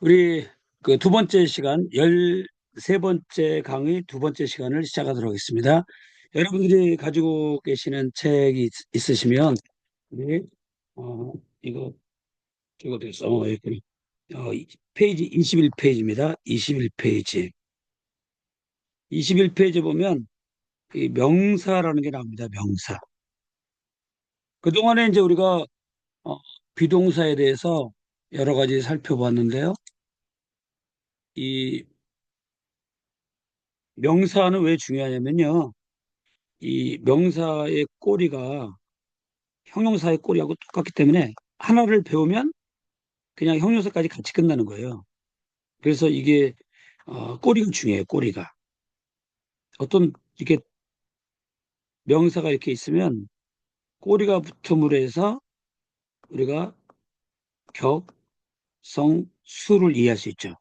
우리 그 두 번째 시간, 13번째 강의 두 번째 시간을 시작하도록 하겠습니다. 여러분들이 가지고 계시는 책이 있으시면, 우리, 어, 이거, 이거 됐어. 여기, 페이지 21페이지입니다. 21페이지. 21페이지 보면, 이 명사라는 게 나옵니다. 명사. 그동안에 이제 우리가, 어, 비동사에 대해서 여러 가지 살펴봤는데요. 이 명사는 왜 중요하냐면요. 이 명사의 꼬리가 형용사의 꼬리하고 똑같기 때문에 하나를 배우면 그냥 형용사까지 같이 끝나는 거예요. 그래서 이게 꼬리가 중요해요. 꼬리가. 어떤 이게 명사가 이렇게 있으면 꼬리가 붙음으로 해서 우리가 격, 성, 수를 이해할 수 있죠.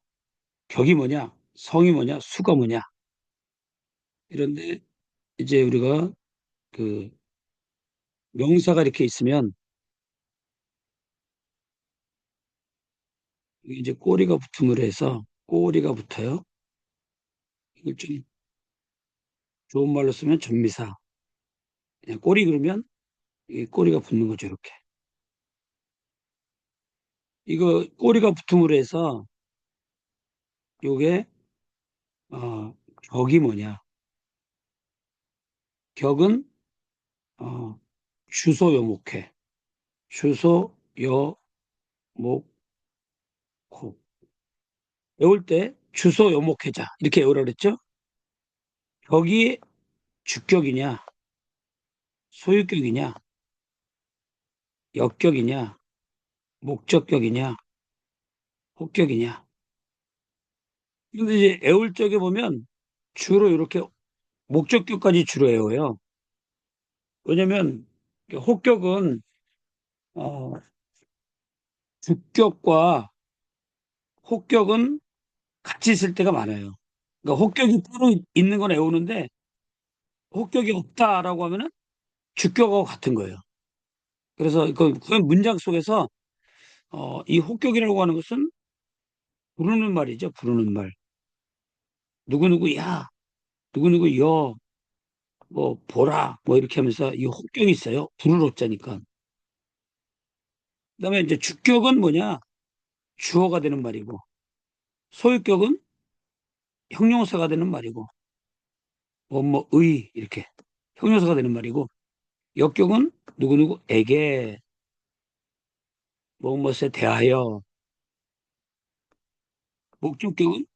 격이 뭐냐, 성이 뭐냐, 수가 뭐냐. 이런데 이제 우리가 그 명사가 이렇게 있으면 이제 꼬리가 붙음으로 해서 꼬리가 붙어요. 이걸 좀 좋은 말로 쓰면 전미사. 그냥 꼬리 그러면 이 꼬리가 붙는 거죠, 이렇게. 이거 꼬리가 붙음으로 해서 요게 어, 격이 뭐냐? 격은 어, 주소 요목회. 주소 요목호. 외울 때 주소 요목회자 이렇게 외우라 그랬죠? 격이 주격이냐, 소유격이냐, 역격이냐, 목적격이냐, 혹격이냐. 근데 이제 외울 적에 보면 주로 이렇게 목적격까지 주로 외워요. 왜냐면 혹격은 어, 주격과 혹격은 같이 있을 때가 많아요. 그러니까 혹격이 따로 있는 건 외우는데 혹격이 없다라고 하면은 주격하고 같은 거예요. 그래서 그 문장 속에서 이 혹격이라고 하는 것은 부르는 말이죠. 부르는 말. 누구누구 야, 누구누구 여, 뭐 보라, 뭐 이렇게 하면서 이 혹격이 있어요. 부를 어자니까. 그다음에 이제 주격은 뭐냐? 주어가 되는 말이고 소유격은 형용사가 되는 말이고 뭐뭐의 이렇게 형용사가 되는 말이고 역격은 누구누구에게 무엇에 대하여 목적격은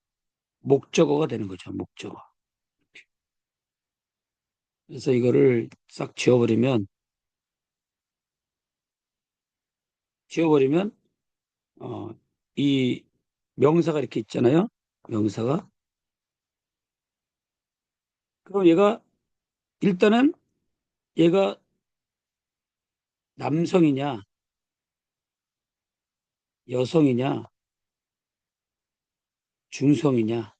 목적어가 되는 거죠. 목적어. 그래서 이거를 싹 지워버리면 어, 이 명사가 이렇게 있잖아요. 명사가. 그럼 얘가 일단은 얘가 남성이냐 여성이냐 중성이냐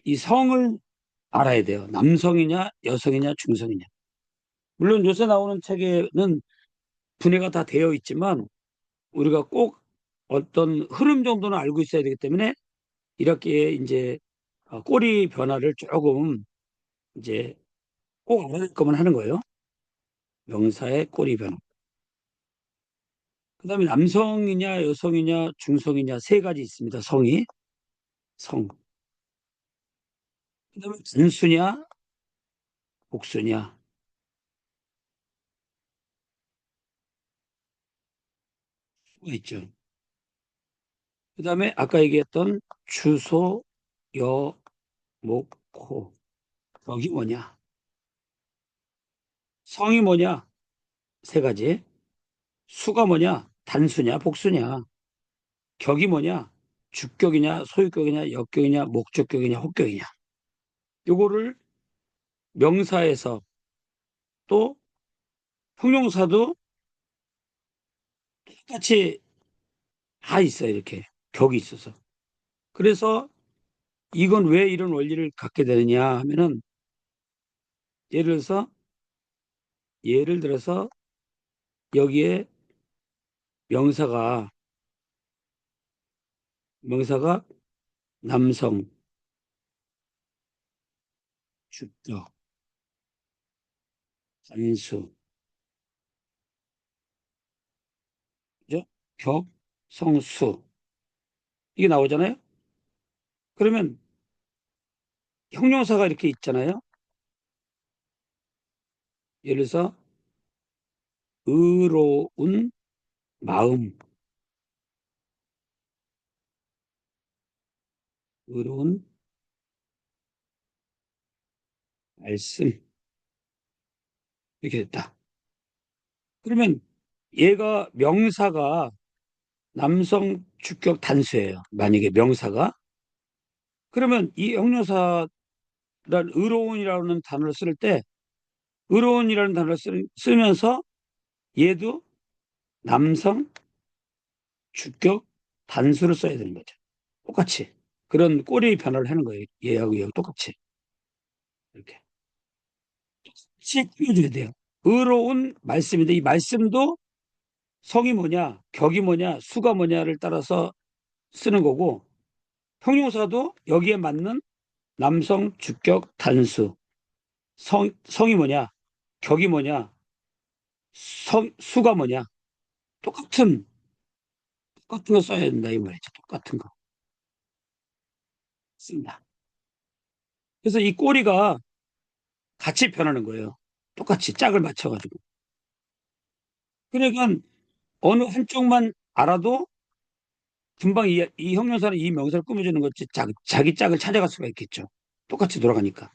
이 성을 알아야 돼요. 남성이냐 여성이냐 중성이냐. 물론 요새 나오는 책에는 분해가 다 되어 있지만 우리가 꼭 어떤 흐름 정도는 알고 있어야 되기 때문에 이렇게 이제 꼬리 변화를 조금 이제 꼭 알아낼 것만 하는 거예요. 명사의 꼬리 변화. 그다음에 남성이냐 여성이냐 중성이냐 세 가지 있습니다. 성이 성. 그다음에 단수냐 복수냐 수가 있죠. 그다음에 아까 얘기했던 주소 여 목 호 여기 뭐냐 성이 뭐냐 세 가지 수가 뭐냐 단수냐 복수냐 격이 뭐냐 주격이냐 소유격이냐 역격이냐 목적격이냐 혹격이냐 요거를 명사에서 또 형용사도 똑같이 다 있어요. 이렇게 격이 있어서. 그래서 이건 왜 이런 원리를 갖게 되느냐 하면은 예를 들어서 예를 들어서 여기에 명사가 명사가 남성, 주격, 단수, 그죠? 격, 성수 이게 나오잖아요. 그러면 형용사가 이렇게 있잖아요. 예를 들어서 의로운 마음, 의로운 말씀 이렇게 됐다. 그러면 얘가 명사가 남성 주격 단수예요. 만약에 명사가 그러면 이 형용사란 의로운이라는 단어를 쓸 때 의로운이라는 단어를 쓰면서 얘도 남성 주격 단수를 써야 되는 거죠. 똑같이 그런 꼬리 변화를 하는 거예요. 얘하고 얘하고 똑같이 이렇게 씩 띄워줘야 돼요. 의로운 말씀인데 이 말씀도 성이 뭐냐, 격이 뭐냐, 수가 뭐냐를 따라서 쓰는 거고 형용사도 여기에 맞는 남성 주격 단수 성이 뭐냐, 격이 뭐냐, 수가 뭐냐 똑같은 거 써야 된다 이 말이죠. 똑같은 거 씁니다. 그래서 이 꼬리가 같이 변하는 거예요. 똑같이 짝을 맞춰가지고. 그러니까 어느 한쪽만 알아도 금방 이 형용사는 이 명사를 꾸며주는 거지 자기 짝을 찾아갈 수가 있겠죠. 똑같이 돌아가니까.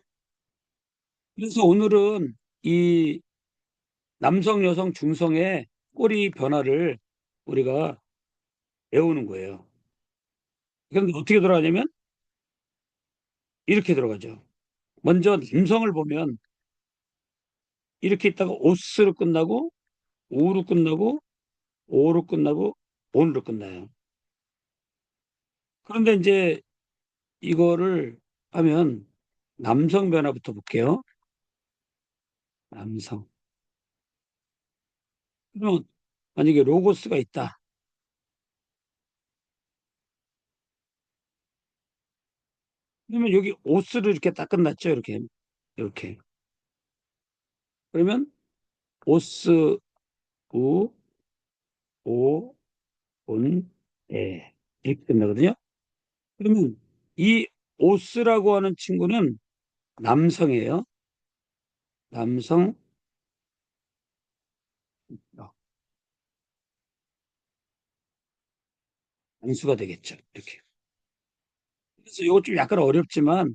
그래서 오늘은 이 남성, 여성, 중성의 꼬리 변화를 우리가 외우는 거예요. 그런데 어떻게 돌아가냐면 이렇게 들어가죠. 먼저 남성을 보면 이렇게 있다가 오스로 끝나고 우로 끝나고 오로 끝나고 온으로 끝나요. 그런데 이제 이거를 하면 남성 변화부터 볼게요. 남성. 그러면 만약에 로고스가 있다. 그러면 여기 오스로 이렇게 딱 끝났죠. 이렇게 이렇게. 그러면 오스 우 오 온 에 이렇게 끝나거든요. 그러면 이 오스라고 하는 친구는 남성이에요. 남성 단수가 되겠죠. 이렇게. 그래서 이거 좀 약간 어렵지만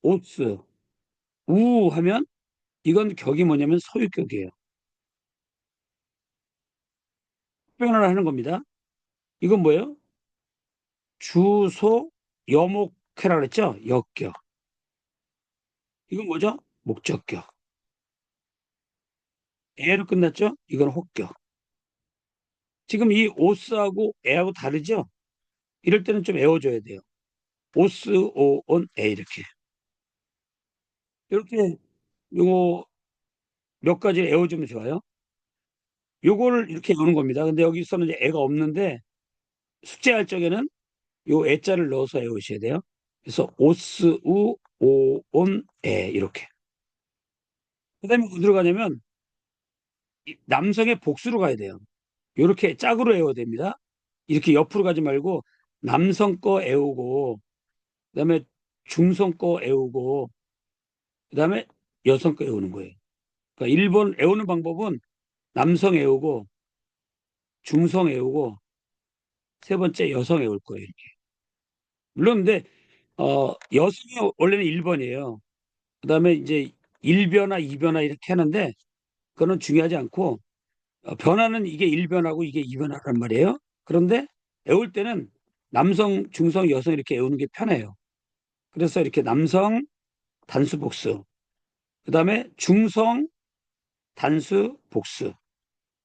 오스 우 하면 이건 격이 뭐냐면 소유격이에요. 표현을 하는 겁니다. 이건 뭐예요? 주소 여목회라 그랬죠? 역격. 이건 뭐죠? 목적격. 에로 끝났죠? 이건 혹격. 지금 이 오스하고 에하고 다르죠? 이럴 때는 좀 외워줘야 돼요. 오스, 오, 온, 에 이렇게. 이렇게 요거 몇 가지 외워주면 좋아요. 요거를 이렇게 외우는 겁니다. 근데 여기서는 이제 애가 없는데 숙제할 적에는 요 애자를 넣어서 외우셔야 돼요. 그래서 오스, 우, 오, 온, 에 이렇게. 그다음에 어디로 가냐면 남성의 복수로 가야 돼요. 이렇게 짝으로 외워야 됩니다. 이렇게 옆으로 가지 말고 남성 거 외우고 그다음에 중성 거 외우고 그다음에 여성 거 외우는 거예요. 그러니까 1번 외우는 방법은 남성 외우고 중성 외우고 세 번째 여성 외울 거예요. 이렇게. 물론 근데 여성이 원래는 1번이에요. 그다음에 이제 1변화, 2변화 이렇게 하는데 그거는 중요하지 않고 변화는 이게 1변하고 이게 2변화란 말이에요. 그런데 외울 때는 남성, 중성, 여성 이렇게 외우는 게 편해요. 그래서 이렇게 남성 단수 복수, 그다음에 중성 단수 복수,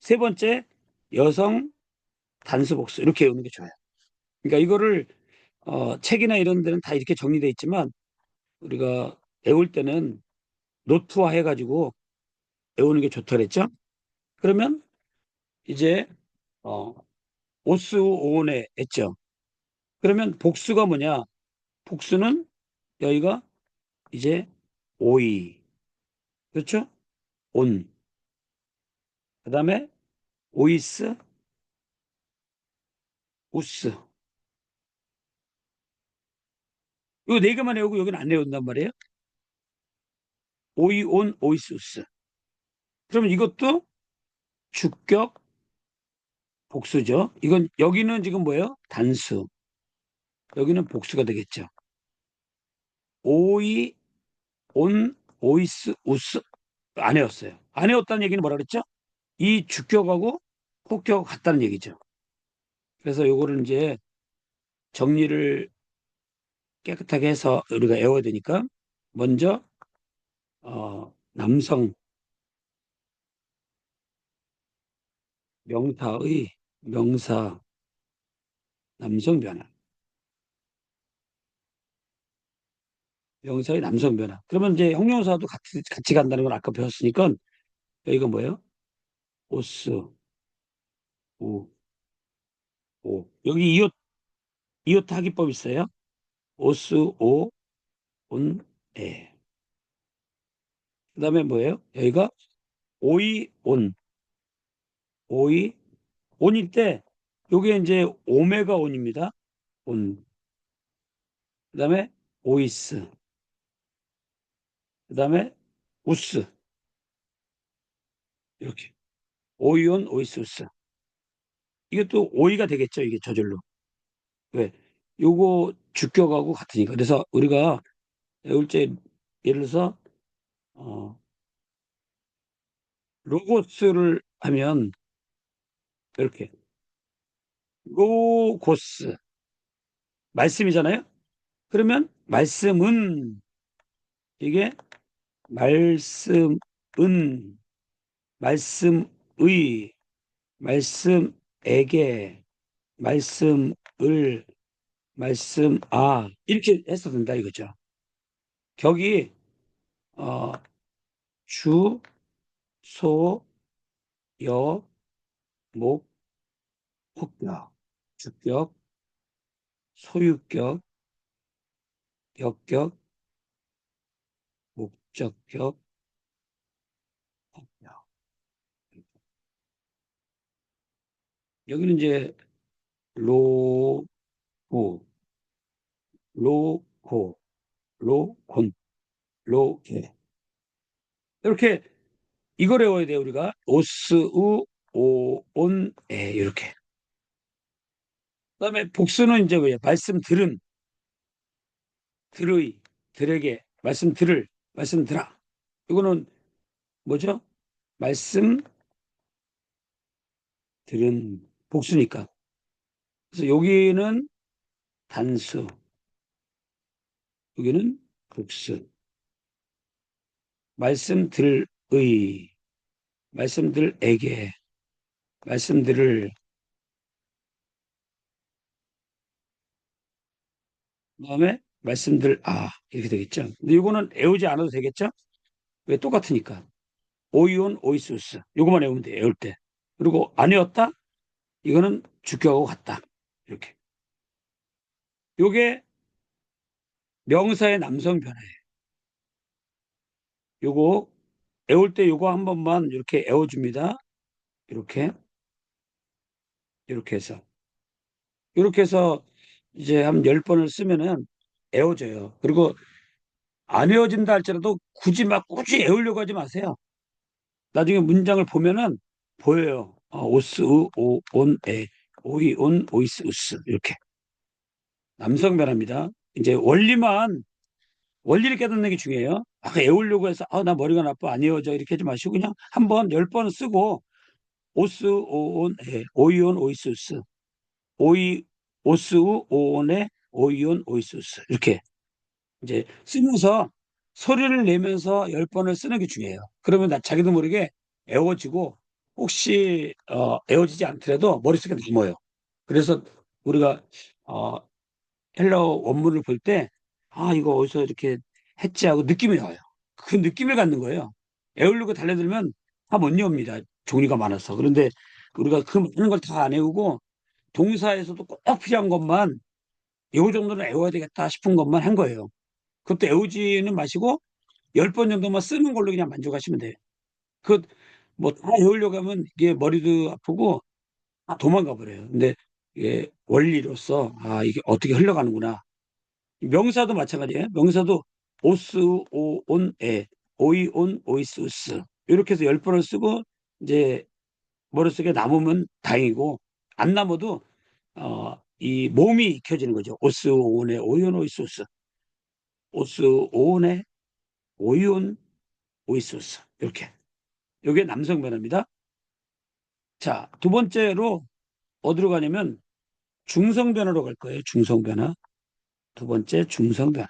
세 번째 여성 단수 복수 이렇게 외우는 게 좋아요. 그러니까 이거를 책이나 이런 데는 다 이렇게 정리되어 있지만 우리가 외울 때는 노트화 해가지고 외우는 게 좋다 그랬죠. 그러면 이제 어, 오스 오온에 했죠. 그러면 복수가 뭐냐? 복수는 여기가 이제 오이, 그렇죠? 온, 그다음에 오이스, 우스. 이거 네 개만 외우고 여기는 안 외운단 말이에요. 오이, 온, 오이스, 우스. 그러면 이것도 주격 복수죠. 이건 여기는 지금 뭐예요? 단수. 여기는 복수가 되겠죠. 오이, 온, 오이스, 우스. 안 외웠어요. 안 외웠다는 얘기는 뭐라 그랬죠? 이 주격하고 혹격하고 같다는 얘기죠. 그래서 요거를 이제 정리를 깨끗하게 해서 우리가 외워야 되니까 먼저 남성 명사의 명사 남성 변화 명사의 남성 변화 그러면 이제 형용사도 같이 간다는 걸 아까 배웠으니까 여기가 뭐예요? 오스 우 오 여기 이웃 하기법 있어요. 오스 오 온 에 그다음에 뭐예요? 여기가 오이 온 오이 온일 때 요게 이제 오메가 온입니다. 온 그다음에 오이스 그다음에 우스 이렇게 오이온 오이소스 이게 또 오이가 되겠죠 이게 저절로 왜 요거 주격하고 같으니까 그래서 우리가 외울 때 예를 들어서 어, 로고스를 하면 이렇게 로고스 말씀이잖아요 그러면 말씀은 이게 말씀은 말씀의 말씀에게 말씀을 말씀 이렇게 해서 된다 이거죠. 격이 어, 주, 소, 여, 목, 혹격, 주격, 소유격, 역격, 목적격, 혹격. 여기는 이제 로고, 로고, 로곤, 로게 이렇게 이걸 외워야 돼요 우리가 오스우 오온에 이렇게. 그다음에 복수는 이제 뭐예요? 말씀 들은 들의 들에게 말씀 들을 말씀 들아 이거는 뭐죠? 말씀 들은 복수니까. 그래서 여기는 단수, 여기는 복수. 말씀들의, 말씀들에게, 말씀들을, 그다음에 말씀들, 이렇게 되겠죠. 근데 이거는 외우지 않아도 되겠죠? 왜 똑같으니까. 오이온, 오이소스. 요거만 외우면 돼요, 외울 때. 그리고 안 외웠다? 이거는 주격하고 같다. 이렇게. 요게 명사의 남성 변화예요. 요거 외울 때 요거 한 번만 이렇게 외워줍니다. 이렇게, 이렇게 해서. 이렇게 해서 이제 한 10번을 쓰면은 애워져요. 그리고 안 외워진다 할지라도 굳이 막 꾸준히 외우려고 하지 마세요. 나중에 문장을 보면은 보여요. 오스, 우, 오, 온, 에, 오이, 온, 오이스, 우스. 이렇게. 남성 변화입니다. 이제 원리를 깨닫는 게 중요해요. 외우려고 해서, 나 머리가 나빠. 안 외워져. 이렇게 하지 마시고, 그냥 한 번, 10번을 쓰고, 오스, 오, 온, 에, 오이, 온, 오이스, 우스. 오이, 오스, 우, 오, 온에, 오이, 온, 오이스, 우스. 이렇게. 이제 쓰면서 소리를 내면서 10번을 쓰는 게 중요해요. 그러면 자기도 모르게 애워지고 혹시 애워지지 않더라도 머릿속에 남아요. 그래서 우리가 어, 헬러 원문을 볼 때 이거 어디서 이렇게 했지 하고 느낌이 와요. 그 느낌을 갖는 거예요. 애우려고 달려들면 다 못 외웁니다. 종류가 많아서. 그런데 우리가 그 많은 걸 다 안 외우고 동사에서도 꼭 필요한 것만 요 정도는 외워야 되겠다 싶은 것만 한 거예요. 그것도 외우지는 마시고 10번 정도만 쓰는 걸로 그냥 만족하시면 돼요. 그 뭐 다 외우려고 하면 이게 머리도 아프고 다 도망가 버려요. 근데 이게 원리로서 이게 어떻게 흘러가는구나. 명사도 마찬가지예요. 명사도 오스, 오, 온, 에, 오이, 온, 오이스, 우스. 이렇게 해서 10번을 쓰고 이제 머릿속에 남으면 다행이고 안 남아도 이 몸이 익혀지는 거죠. 오스, 오온에, 오이온, 오이스, 우스. 오스, 오온에, 오이온, 오이스, 우스. 이렇게. 이게 남성 변화입니다. 자, 두 번째로 어디로 가냐면 중성 변화로 갈 거예요. 중성 변화. 두 번째 중성 변화.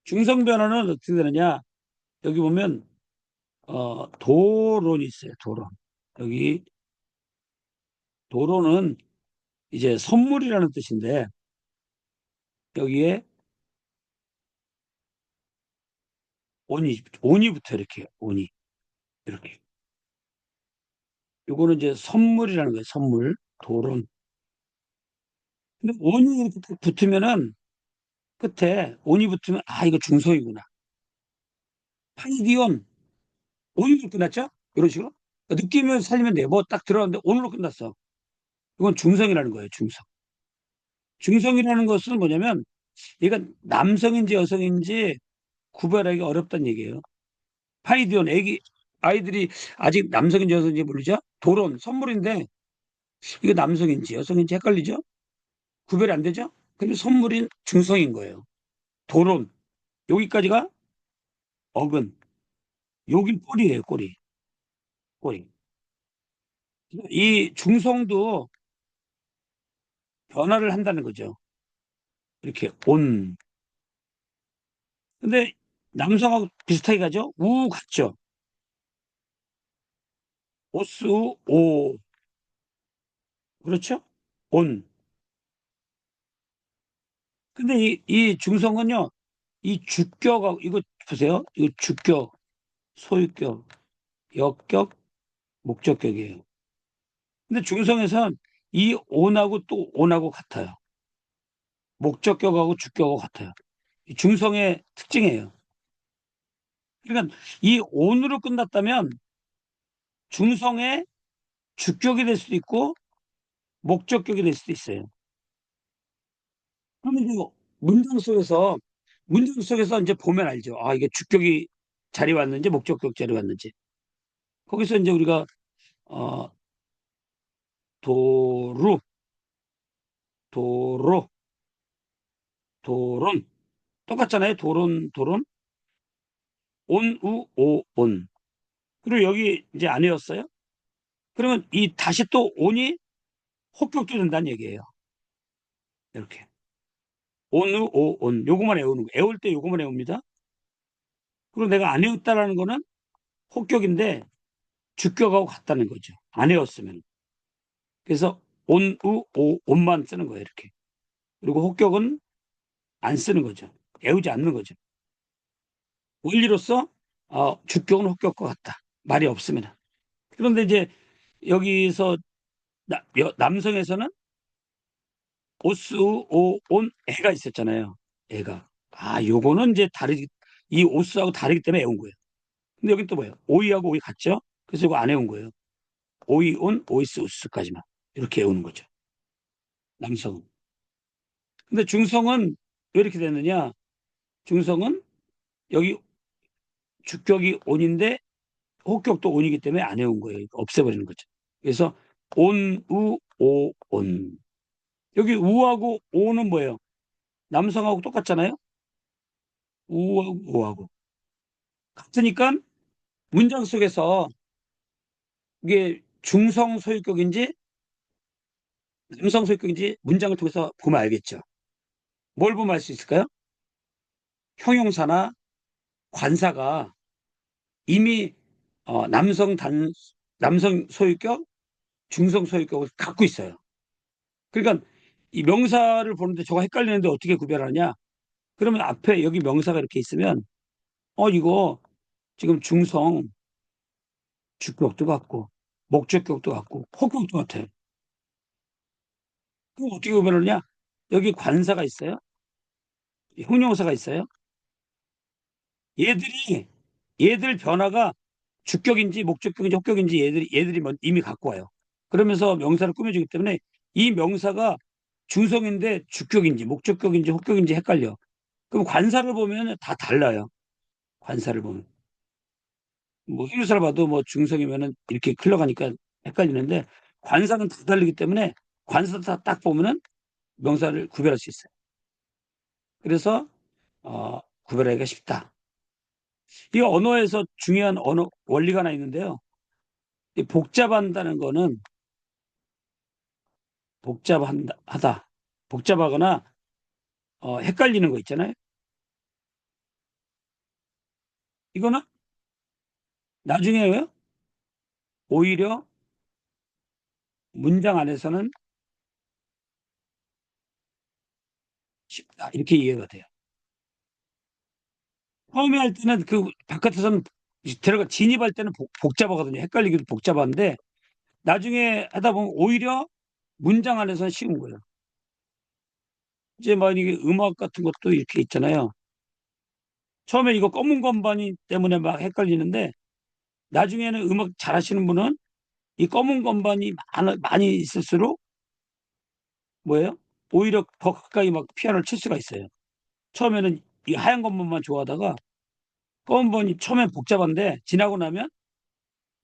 중성 변화는 어떻게 되느냐? 여기 보면 도론이 있어요. 도론. 여기 도론은 이제 선물이라는 뜻인데 여기에 온이 붙어 이렇게 온이 이렇게. 요거는 이제 선물이라는 거예요. 선물. 도론. 근데 온이 이렇게 붙으면은 끝에 온이 붙으면 이거 중성이구나. 파이디온 온으로 끝났죠? 이런 식으로. 느낌을 살리면 돼요. 뭐 딱 들어갔는데 온으로 끝났어. 이건 중성이라는 거예요. 중성. 중성이라는 것은 뭐냐면 얘가 남성인지 여성인지 구별하기 어렵다는 얘기예요. 파이디온 아이들이 아직 남성인지 여성인지 모르죠? 도론 선물인데 이거 남성인지 여성인지 헷갈리죠? 구별이 안 되죠? 근데 선물인 중성인 거예요. 도론 여기까지가 어근 여기 꼬리예요. 꼬리 꼬리. 이 중성도 변화를 한다는 거죠. 이렇게 온. 근데 남성하고 비슷하게 가죠? 우 같죠? 오스 오 그렇죠? 온. 근데 이 중성은요, 이 주격하고, 이거 보세요. 이거 주격, 소유격, 역격, 목적격이에요. 근데 중성에선 이 온하고 또 온하고 같아요. 목적격하고 주격하고 같아요. 이 중성의 특징이에요. 그러니까 이 온으로 끝났다면 중성의 주격이 될 수도 있고 목적격이 될 수도 있어요. 그러면 이거 문장 속에서 이제 보면 알죠. 이게 주격이 자리 왔는지 목적격 자리 왔는지. 거기서 이제 우리가 어, 도루, 도로, 도론 똑같잖아요. 도론, 도론, 온, 우, 오, 온. 그리고 여기 이제 안 외웠어요? 그러면 이 다시 또 온이 혹격도 된다는 얘기예요. 이렇게 온, 우, 오, 온 요거만 외우는 거. 외울 때 요거만 외웁니다. 그리고 내가 안 외웠다라는 거는 혹격인데 주격하고 같다는 거죠. 안 외웠으면. 그래서 온, 우, 오, 온만 쓰는 거예요. 이렇게. 그리고 혹격은 안 쓰는 거죠. 외우지 않는 거죠. 원리로서 주격은 혹격과 같다. 말이 없으면. 그런데 이제 여기서 남성에서는 오스, 오, 온, 애가 있었잖아요. 애가. 요거는 이제 이 오스하고 다르기 때문에 애운 거예요. 근데 여기 또 뭐예요? 오이하고 오이 같죠? 그래서 이거 안 애운 거예요. 오이, 온, 오이스, 우스까지만. 이렇게 애우는 거죠. 남성은. 근데 중성은 왜 이렇게 됐느냐? 중성은 여기 주격이 온인데 혹격도 온이기 때문에 안 외운 거예요. 없애버리는 거죠. 그래서 온, 우, 오, 온. 여기 우하고 오는 뭐예요? 남성하고 똑같잖아요. 우하고 오하고. 같으니까 문장 속에서 이게 중성 소유격인지 남성 소유격인지 문장을 통해서 보면 알겠죠. 뭘 보면 알 수 있을까요? 형용사나 관사가 이미 남성 소유격, 중성 소유격을 갖고 있어요. 그러니까 이 명사를 보는데 저거 헷갈리는데 어떻게 구별하냐? 그러면 앞에 여기 명사가 이렇게 있으면 이거 지금 중성 주격도 같고, 목적격도 같고, 폭격도 같아요. 그럼 어떻게 구별하느냐? 여기 관사가 있어요. 형용사가 있어요. 얘들이, 얘들 변화가 주격인지 목적격인지 혹격인지 얘들이 이미 갖고 와요. 그러면서 명사를 꾸며주기 때문에 이 명사가 중성인데 주격인지 목적격인지 혹격인지 헷갈려. 그럼 관사를 보면 다 달라요. 관사를 보면. 뭐 형용사를 봐도 뭐 중성이면은 이렇게 흘러가니까 헷갈리는데 관사는 다 다르기 때문에 관사 딱 보면은 명사를 구별할 수 있어요. 그래서 구별하기가 쉽다. 이 언어에서 중요한 언어 원리가 하나 있는데요. 이 복잡한다는 거는 복잡하다, 복잡하거나 헷갈리는 거 있잖아요. 이거는 나중에요. 오히려 문장 안에서는 쉽다 이렇게 이해가 돼요. 처음에 할 때는 그 바깥에서는 들어가 진입할 때는 복잡하거든요. 헷갈리기도 복잡한데 나중에 하다 보면 오히려 문장 안에서는 쉬운 거예요. 이제 만약에 음악 같은 것도 이렇게 있잖아요. 처음에 이거 검은 건반이 때문에 막 헷갈리는데 나중에는 음악 잘하시는 분은 이 검은 건반이 많이 있을수록 뭐예요? 오히려 더 가까이 막 피아노를 칠 수가 있어요. 처음에는 이 하얀 건반만 좋아하다가 검은 건이 처음엔 복잡한데 지나고 나면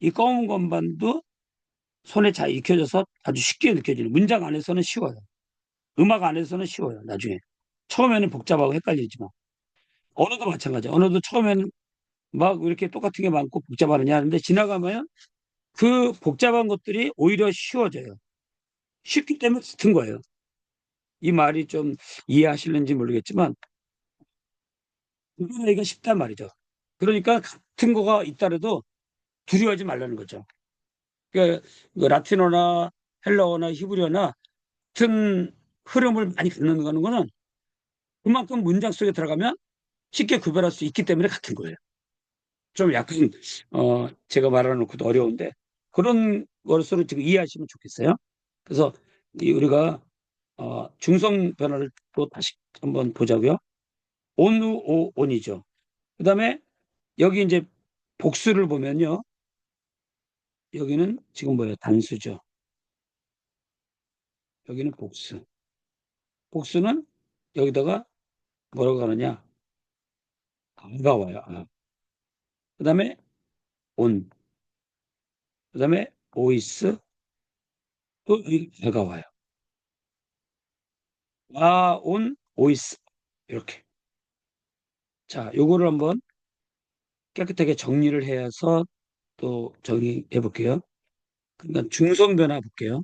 이 검은 건반도 손에 잘 익혀져서 아주 쉽게 느껴지는 문장 안에서는 쉬워요. 음악 안에서는 쉬워요. 나중에 처음에는 복잡하고 헷갈리지만 언어도 마찬가지야. 언어도 처음에는 막 이렇게 똑같은 게 많고 복잡하느냐 하는데 지나가면 그 복잡한 것들이 오히려 쉬워져요. 쉽기 때문에 같은 거예요. 이 말이 좀 이해하실는지 모르겠지만 구분하기가 쉽단 말이죠. 그러니까 같은 거가 있다래도 두려워하지 말라는 거죠. 그러니까 그 라틴어나 헬라어나 히브리어나 같은 흐름을 많이 갖는 거는 그만큼 문장 속에 들어가면 쉽게 구별할 수 있기 때문에 같은 거예요. 좀 약간 제가 말하놓고도 어려운데 그런 것으로 지금 이해하시면 좋겠어요. 그래서 우리가 중성 변화를 또 다시 한번 보자고요. 온우 오 온이죠. 그다음에 여기 이제 복수를 보면요. 여기는 지금 뭐예요? 단수죠. 여기는 복수. 복수는 여기다가 뭐라고 하느냐? 아가 와요. 아. 그다음에 온. 그다음에 오이스 또 여기 아가 와요. 아, 온, 오이스 이렇게. 자, 요거를 한번 깨끗하게 정리를 해서 또 정리해 볼게요. 그러니까 중성 변화 볼게요.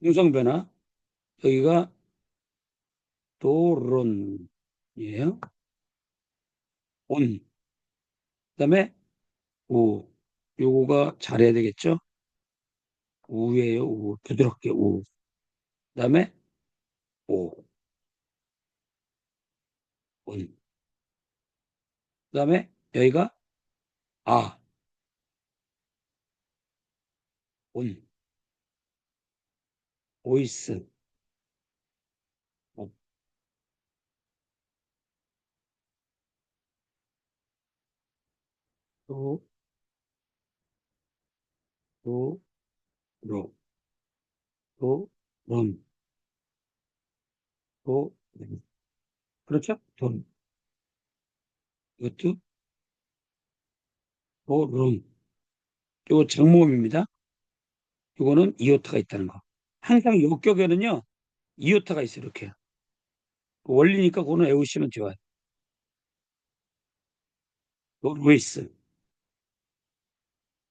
중성 변화 여기가 도론이에요. 온. 그다음에 우. 요거가 잘해야 되겠죠? 우예요, 우. 부드럽게 우. 그다음에 오. 온. 그다음에 여기가 아. 온. 오이스. 어, 도, 도, 로. 도, 론. 도, 론. 그렇죠? 돈. 이것도 도, 론. 요거 장모음입니다. 요거는 이오타가 있다는 거. 항상 요격에는요, 이오타가 있어요, 이렇게. 그 원리니까 그거는 외우시면 좋아요. 도, 루이스.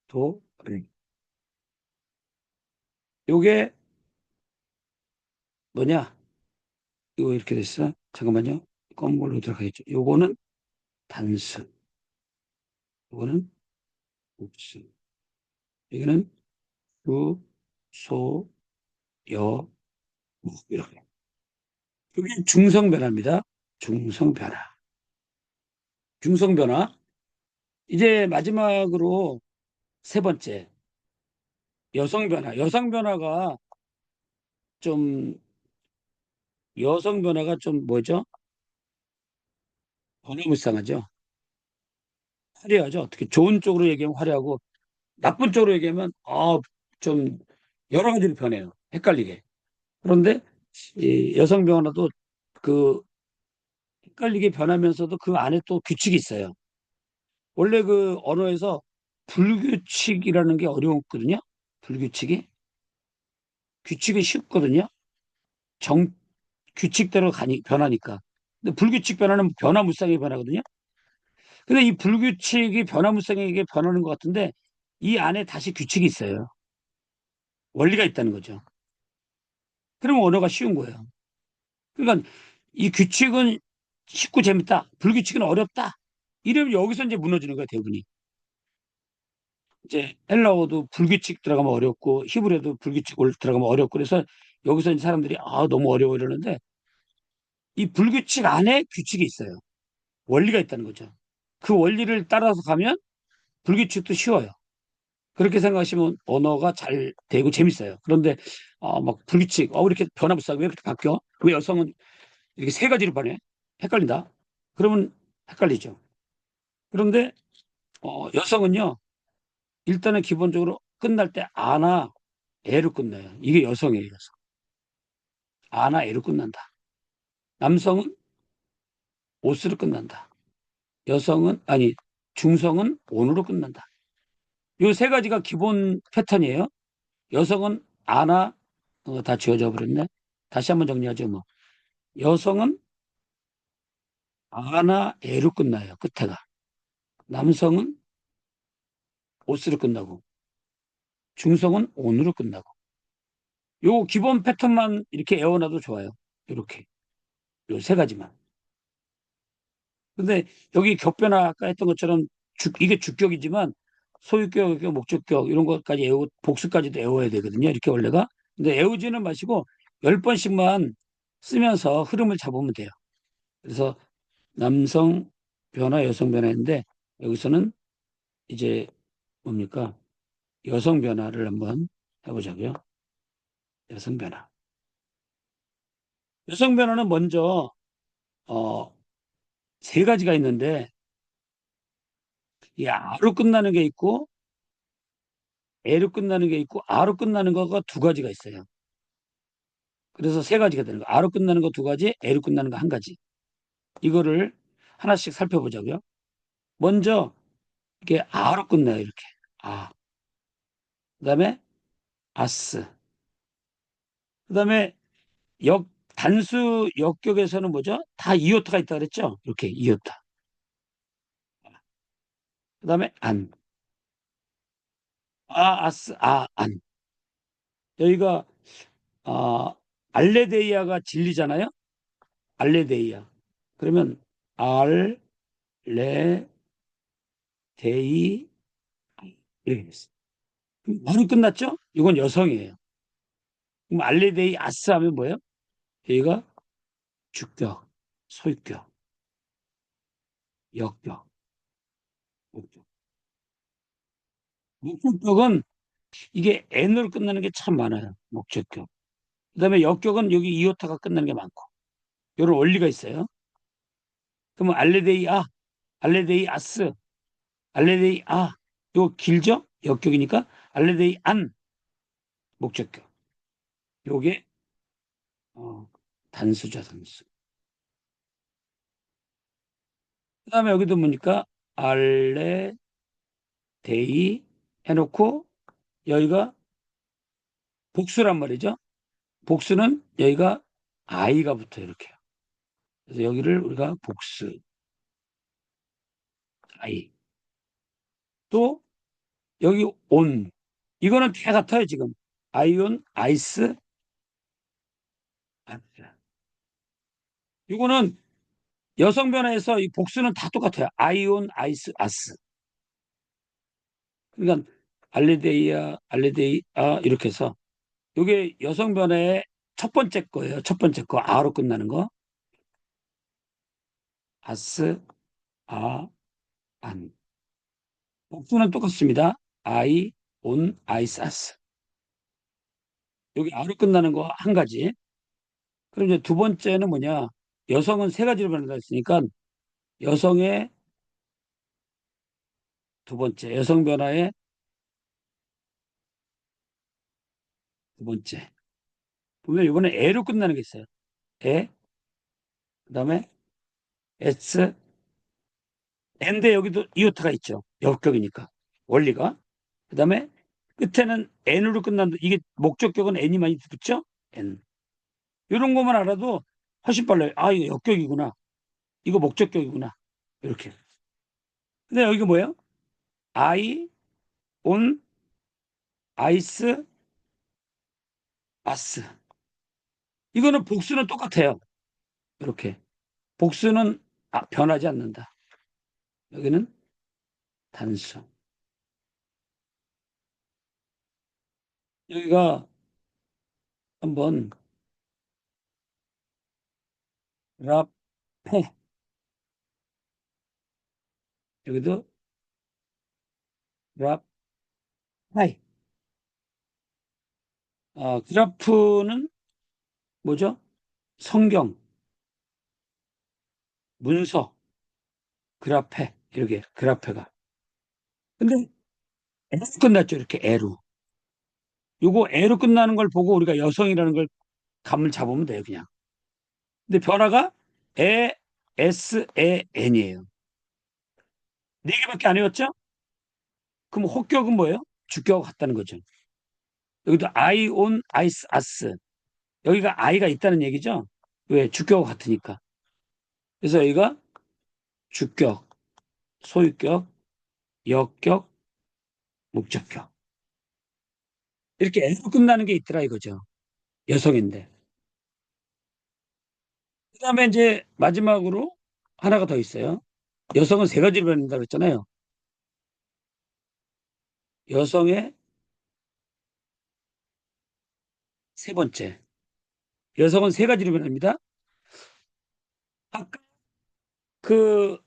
도, 론. 요게 뭐냐? 이거 이렇게 됐어. 잠깐만요. 검은 걸로 들어가겠죠. 요거는 단수. 요거는 복수. 여기는 수, 소, 여, 무. 이렇게. 이게 중성 변화입니다. 중성 변화. 중성 변화. 이제 마지막으로 세 번째, 여성 변화. 좀, 여성 변화가 좀 뭐죠? 변화무쌍하죠. 화려하죠. 어떻게 좋은 쪽으로 얘기하면 화려하고, 나쁜 쪽으로 얘기하면, 좀 여러 가지로 변해요. 헷갈리게. 그런데 이 여성 변화도 그 헷갈리게 변하면서도 그 안에 또 규칙이 있어요. 원래 그 언어에서 불규칙이라는 게 어려웠거든요. 불규칙이. 규칙은 쉽거든요. 정, 규칙대로 변하니까. 근데 불규칙 변화는 변화무쌍하게 변하거든요. 근데 이 불규칙이 변화무쌍하게 변하는 것 같은데 이 안에 다시 규칙이 있어요. 원리가 있다는 거죠. 그러면 언어가 쉬운 거예요. 그러니까 이 규칙은 쉽고 재밌다. 불규칙은 어렵다. 이러면 여기서 이제 무너지는 거예요, 대부분이. 이제 헬라어도 불규칙 들어가면 어렵고 히브리어도 불규칙 들어가면 어렵고 그래서 여기서 이제 사람들이 너무 어려워 이러는데 이 불규칙 안에 규칙이 있어요. 원리가 있다는 거죠. 그 원리를 따라서 가면 불규칙도 쉬워요. 그렇게 생각하시면 언어가 잘 되고 재밌어요. 그런데 막 불규칙, 왜 이렇게 변화무쌍, 왜 이렇게 바뀌어? 왜 여성은 이렇게 세 가지로 변해? 헷갈린다. 그러면 헷갈리죠. 그런데 여성은요, 일단은 기본적으로 끝날 때 아나 애로 끝나요. 이게 여성이에요, 여성. 아나 애로 끝난다. 남성은 옷으로 끝난다. 여성은 아니 중성은 온으로 끝난다. 이 세 가지가 기본 패턴이에요. 여성은 아나 다 지워져 버렸네. 다시 한번 정리하죠. 뭐 여성은 아나 애로 끝나요. 끝에가. 남성은 옷으로 끝나고 중성은 온으로 끝나고. 요 기본 패턴만 이렇게 외워놔도 좋아요. 이렇게 요 세 가지만. 근데 여기 격변화 아까 했던 것처럼 이게 주격이지만 소유격, 목적격 이런 것까지 복수까지도 외워야 되거든요. 이렇게 원래가. 근데 외우지는 마시고 10번씩만 쓰면서 흐름을 잡으면 돼요. 그래서 남성 변화, 여성 변화인데 여기서는 이제 뭡니까? 여성 변화를 한번 해보자고요. 여성 변화. 여성 변화는 먼저 어, 세 가지가 있는데 이 아로 끝나는 게 있고 에로 끝나는 게 있고 아로 끝나는 거가 두 가지가 있어요. 그래서 세 가지가 되는 거. 아로 끝나는 거 두 가지, 에로 끝나는 거 한 가지. 이거를 하나씩 살펴보자고요. 먼저 이게 아로 끝나요. 이렇게. 아. 그다음에 아스. 그다음에 단수 역격에서는 뭐죠? 다 이오타가 있다 그랬죠? 이렇게 이오타. 그다음에 안. 아스, 안. 여기가 아, 알레데이아가 진리잖아요. 알레데이아. 그러면 알레데이 이렇게 됐어요. 그럼 말이 끝났죠? 이건 여성이에요. 그럼 알레데이 아스 하면 뭐예요? 여기가 주격, 소유격, 역격, 목격. 목적격은 이게 n으로 끝나는 게 참 많아요. 목적격. 그다음에 역격은 여기 이오타가 끝나는 게 많고 이런 원리가 있어요. 그러면 알레데이 아스, 알레데이 이거 길죠? 역격이니까 알레데이 안 목적격. 요게 단수죠, 단수. 그다음에 여기도 보니까 알레데이 해놓고 여기가 복수란 말이죠. 복수는 여기가 아이가 붙어요, 이렇게. 그래서 여기를 우리가 복수, 아이. 또 여기 온. 이거는 다 같아요, 지금. 아이온, 아이스, 아스. 이거는 여성 변화에서 이 복수는 다 똑같아요. 아이온, 아이스, 아스. 그러니까 알레데이아 이렇게 해서 이게 여성 변화의 첫 번째 거예요. 첫 번째 거 아로 끝나는 거. 아스, 아, 안. 복수는 똑같습니다. I, on, I, SAS. 여기 아로 끝나는 거 한 가지. 그럼 이제 두 번째는 뭐냐? 여성은 세 가지로 변한다 했으니까 여성의 두 번째, 여성 변화의 두 번째. 보면 이번에 에로 끝나는 게 있어요. 에, 그다음에 S, N데 여기도 이오타가 있죠. 역격이니까. 원리가. 그다음에 끝에는 N으로 끝난다. 이게 목적격은 N이 많이 붙죠? N. 이런 것만 알아도 훨씬 빨라요. 아, 이거 역격이구나. 이거 목적격이구나. 이렇게. 근데 여기 뭐예요? I, on, ice, us. 이거는 복수는 똑같아요. 이렇게. 복수는 변하지 않는다. 여기는 단수. 여기가 한번 라페. 여기도 라파이. 그래프는 뭐죠? 성경, 문서, 그래페. 이렇게 그래페가. 근데 애로 끝났죠. 이렇게 애로. 요거 애로 끝나는 걸 보고 우리가 여성이라는 걸 감을 잡으면 돼요. 그냥. 근데 변화가 에, S, 에, N이에요. 네 개밖에 안 외웠죠? 그럼 혹격은 뭐예요? 주격하고 같다는 거죠. 여기도 I, on, ice, us. 여기가 I가 있다는 얘기죠? 왜? 주격하고 같으니까. 그래서 여기가 주격, 소유격, 역격, 목적격. 이렇게 N으로 끝나는 게 있더라 이거죠. 여성인데. 그 다음에 이제 마지막으로 하나가 더 있어요. 여성은 세 가지로 변한다 그랬잖아요. 여성의 세 번째. 여성은 세 가지로 변합니다. 아까 그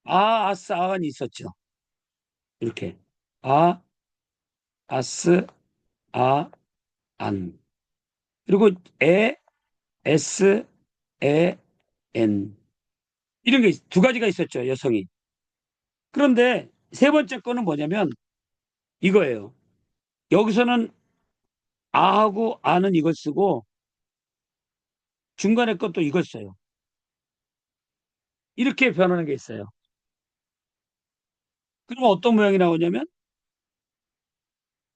아스, 아간이 있었죠. 이렇게. 아, 아스, 아, 안. 그리고 에, 에스, 에, 엔. 이런 게 두 가지가 있었죠, 여성이. 그런데 세 번째 거는 뭐냐면 이거예요. 여기서는 아하고 아는 이걸 쓰고 중간에 것도 이걸 써요. 이렇게 변하는 게 있어요. 그러면 어떤 모양이 나오냐면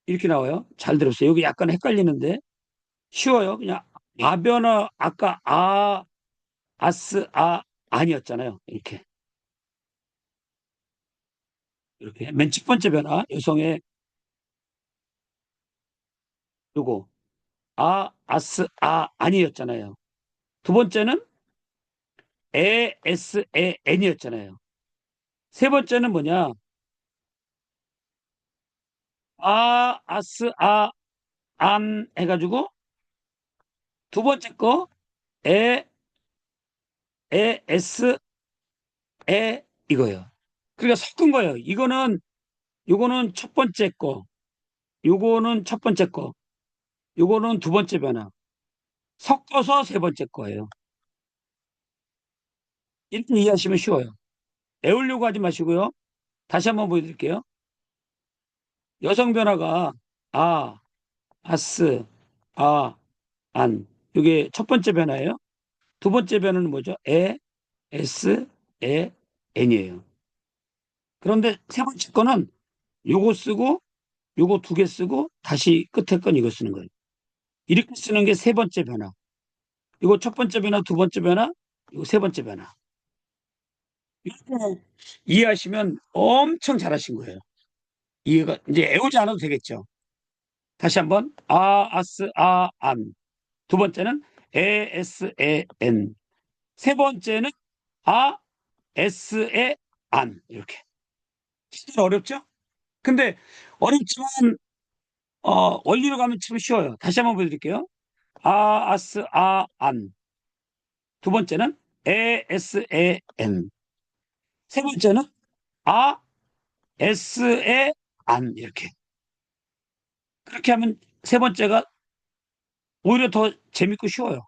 이렇게 나와요. 잘 들었어요. 여기 약간 헷갈리는데 쉬워요. 그냥 아 변화 아까 아스, 아니었잖아요. 이렇게 맨 첫 번째 변화 여성의 요거 아스, 아니었잖아요. 두 번째는 에, 에스, 에, 엔이었잖아요. 세 번째는 뭐냐 아스, 안 해가지고 두 번째 거 에, 에스, 에 이거예요. 그러니까 섞은 거예요. 요거는 첫 번째 거, 요거는 첫 번째 거, 요거는 두 번째 변화. 섞어서 세 번째 거예요. 이렇게 이해하시면 쉬워요. 애우려고 하지 마시고요. 다시 한번 보여드릴게요. 여성 변화가 아, 아스, 안. 이게 첫 번째 변화예요. 두 번째 변화는 뭐죠? 에, 에스, 에, 엔이에요. 그런데 세 번째 거는 요거 쓰고 요거 두 개 쓰고 다시 끝에 건 이거 쓰는 거예요. 이렇게 쓰는 게 세 번째 변화. 이거 첫 번째 변화, 두 번째 변화, 이거 세 번째 변화. 이렇게 이해하시면 엄청 잘하신 거예요. 이해가 이제 애우지 않아도 되겠죠. 다시 한번 아스, 안. 두 번째는 에, 에스, 에, 엔. 세 번째는 아, 에스, 에, 안. 이렇게. 진짜 어렵죠? 근데 어렵지만 원리로 가면 참 쉬워요. 다시 한번 보여드릴게요. 아스, 안. 두 번째는 에, 에스, 에, 엔. 세 번째는 아, S에 안 이렇게. 그렇게 하면 세 번째가 오히려 더 재밌고 쉬워요.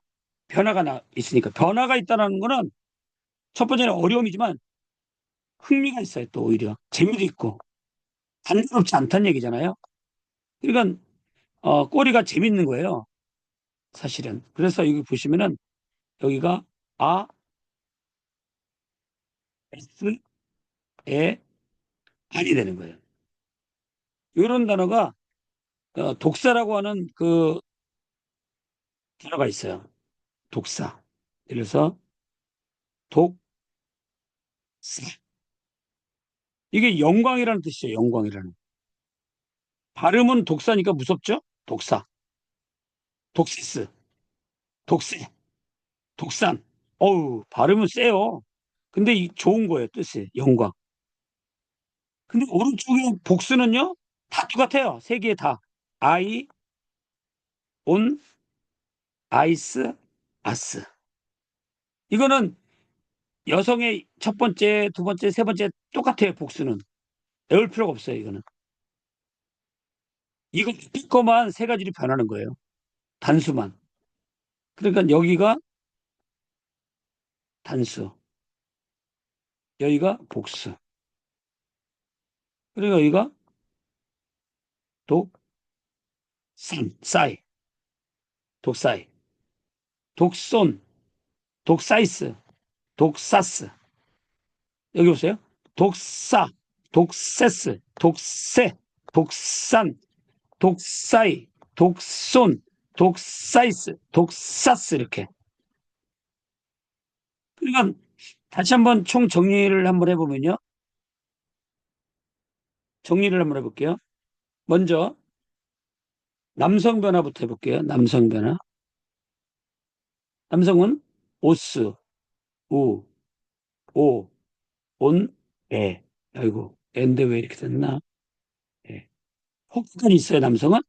있으니까. 변화가 있다는 거는 첫 번째는 어려움이지만 흥미가 있어요. 또 오히려 재미도 있고 단조롭지 않다는 얘기잖아요. 그러니까 꼬리가 재밌는 거예요. 사실은. 그래서 여기 보시면은 여기가 아, S, 에, 안이 되는 거예요. 이런 단어가 독사라고 하는 그 단어가 있어요. 독사. 그래서 독사. 이게 영광이라는 뜻이에요. 영광이라는. 발음은 독사니까 무섭죠? 독사. 독시스. 독세. 독산. 어우, 발음은 세요. 근데 이 좋은 거예요. 뜻이. 영광. 근데 오른쪽에 복수는요? 다 똑같아요. 세 개 다. 아이, 온, 아이스, 아스. 이거는 여성의 첫 번째, 두 번째, 세 번째 똑같아요. 복수는. 외울 필요가 없어요. 이거는. 이거 밑에 거만 세 가지로 변하는 거예요. 단수만. 그러니까 여기가 단수, 여기가 복수. 그리고 여기가 싸이, 독싸이, 독손, 독사이스, 독사스. 여기 보세요. 독사, 독세스, 독세, 독산, 독사이, 독손, 독사이스, 독사스 이렇게. 그러니까 다시 한번 총 정리를 한번 해보면요. 정리를 한번 해볼게요. 먼저 남성 변화부터 해볼게요. 남성 변화. 남성은 오스, 우, 오, 온, 에. 아이고, 엔데 왜 이렇게 됐나? 예. 혹까지 있어요, 남성은.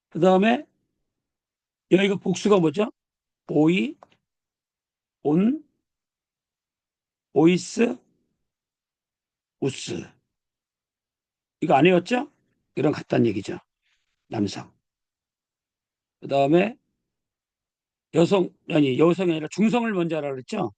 그 다음에 여기가 복수가 뭐죠? 오이, 온, 오이스, 우스. 이거 안 외웠죠? 이런 같다는 얘기죠. 남성. 그 다음에 여성이 아니라 중성을 먼저 하라 그랬죠?